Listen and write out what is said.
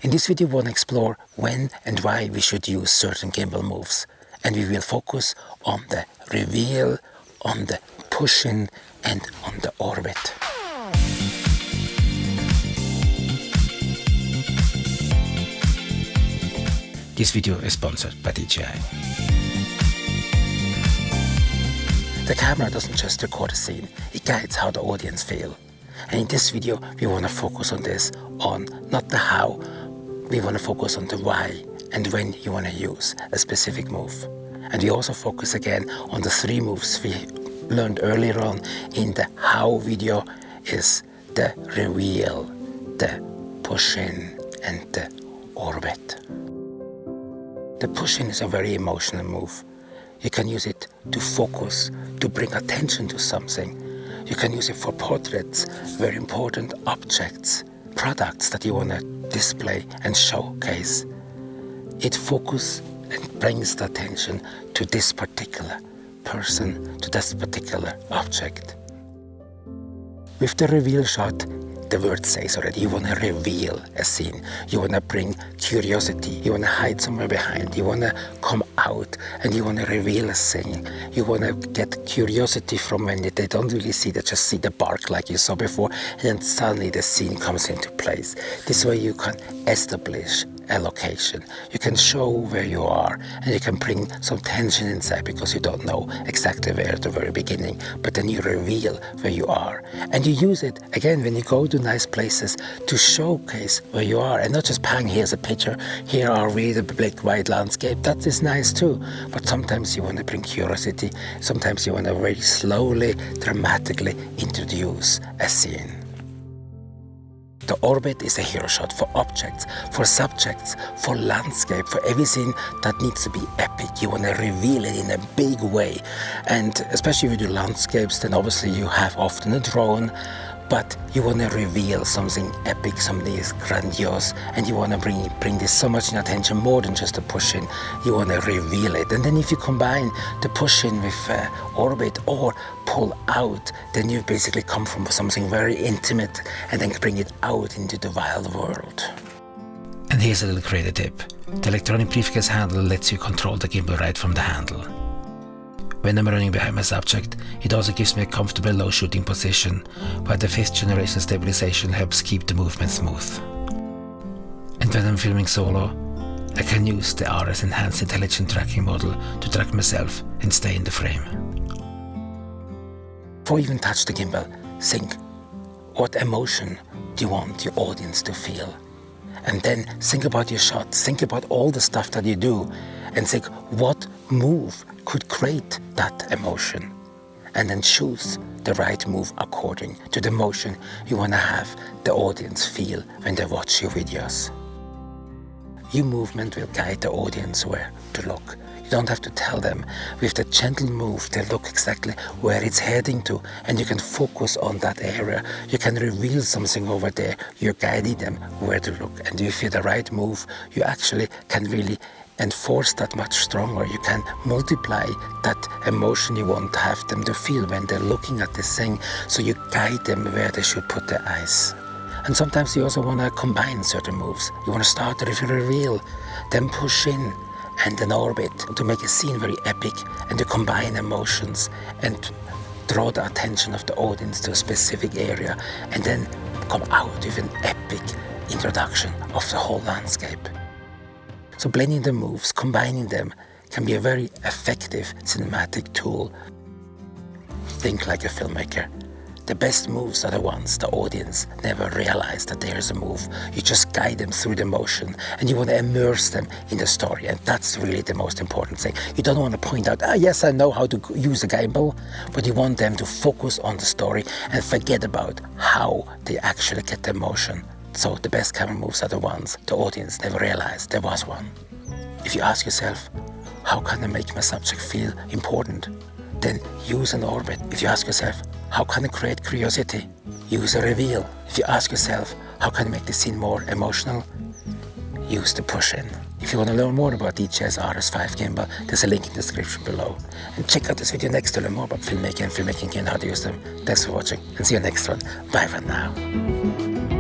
In this video we want to explore when and why we should use certain gimbal moves, and we will focus on the reveal, on the push-in and on the orbit. This video is sponsored by DJI. The camera doesn't just record a scene, it guides how the audience feel. And in this video we want to focus on this, on not the how, we want to focus on the why and when you want to use a specific move. And we also focus again on the 3 moves we learned earlier on in the how video is the reveal, the push-in and the orbit. The push-in is a very emotional move. You can use it to focus, to bring attention to something. You can use it for portraits, very important objects, products that you want to display and showcase. It focuses and brings the attention to this particular person, to this particular object. With the reveal shot, the word says already, you want to reveal a scene. You want to bring curiosity. You want to hide somewhere behind. You want to come out and you want to reveal a thing. You want to get curiosity from when they don't really see, they just see the bark like you saw before, and then suddenly the scene comes into place. This way you can establish a location. You can show where you are and you can bring some tension inside because you don't know exactly where at the very beginning, but then you reveal where you are. And you use it, again, when you go to nice places to showcase where you are and not just bang, here's a picture, here are we, the big white landscape. That is nice too, but sometimes you want to bring curiosity. Sometimes you want to very slowly, dramatically introduce a scene. The orbit is a hero shot for objects, for subjects, for landscape, for everything that needs to be epic. You want to reveal it in a big way. And especially if you do landscapes, then obviously you have often a drone, but you want to reveal something epic, something is grandiose, and you want to bring this so much in attention, more than just a push-in. You want to reveal it. And then if you combine the push-in with orbit or pull out, then you basically come from something very intimate and then bring it out into the wild world. And here's a little creative tip. The Electronic Briefcase Handle lets you control the gimbal right from the handle. When I'm running behind my subject, it also gives me a comfortable low shooting position, while the 5th generation stabilization helps keep the movement smooth. And when I'm filming solo, I can use the RS Enhanced Intelligent Tracking model to track myself and stay in the frame. Before you even touch the gimbal, think, what emotion do you want your audience to feel? And then think about your shots, think about all the stuff that you do, and think, what move could create that emotion? And then choose the right move according to the emotion you want to have the audience feel when they watch your videos. Your movement will guide the audience where to look. You don't have to tell them. With the gentle move, they look exactly where it's heading to, and you can focus on that area. You can reveal something over there. You're guiding them where to look. And if you're the right move, you actually can really enforce that much stronger. You can multiply that emotion you want to have them to feel when they're looking at this thing, so you guide them where they should put their eyes. And sometimes you also want to combine certain moves. You want to start with a reveal, then push in, and an orbit to make a scene very epic and to combine emotions and draw the attention of the audience to a specific area, and then come out with an epic introduction of the whole landscape. So blending the moves, combining them, can be a very effective cinematic tool. Think like a filmmaker. The best moves are the ones the audience never realize that there is a move. You just guide them through the motion and you want to immerse them in the story, and that's really the most important thing. You don't want to point out, yes, I know how to use a gimbal, but you want them to focus on the story and forget about how they actually get the emotion. So the best camera moves are the ones the audience never realized there was one. If you ask yourself, how can I make my subject feel important? Then use an orbit. If you ask yourself, how can I create curiosity? Use a reveal. If you ask yourself, how can I make the scene more emotional? Use the push-in. If you want to learn more about DJI's RS5 gimbal, there's a link in the description below. And check out this video next to learn more about filmmaking and filmmaking and how to use them. Thanks for watching and see you next one. Bye for now.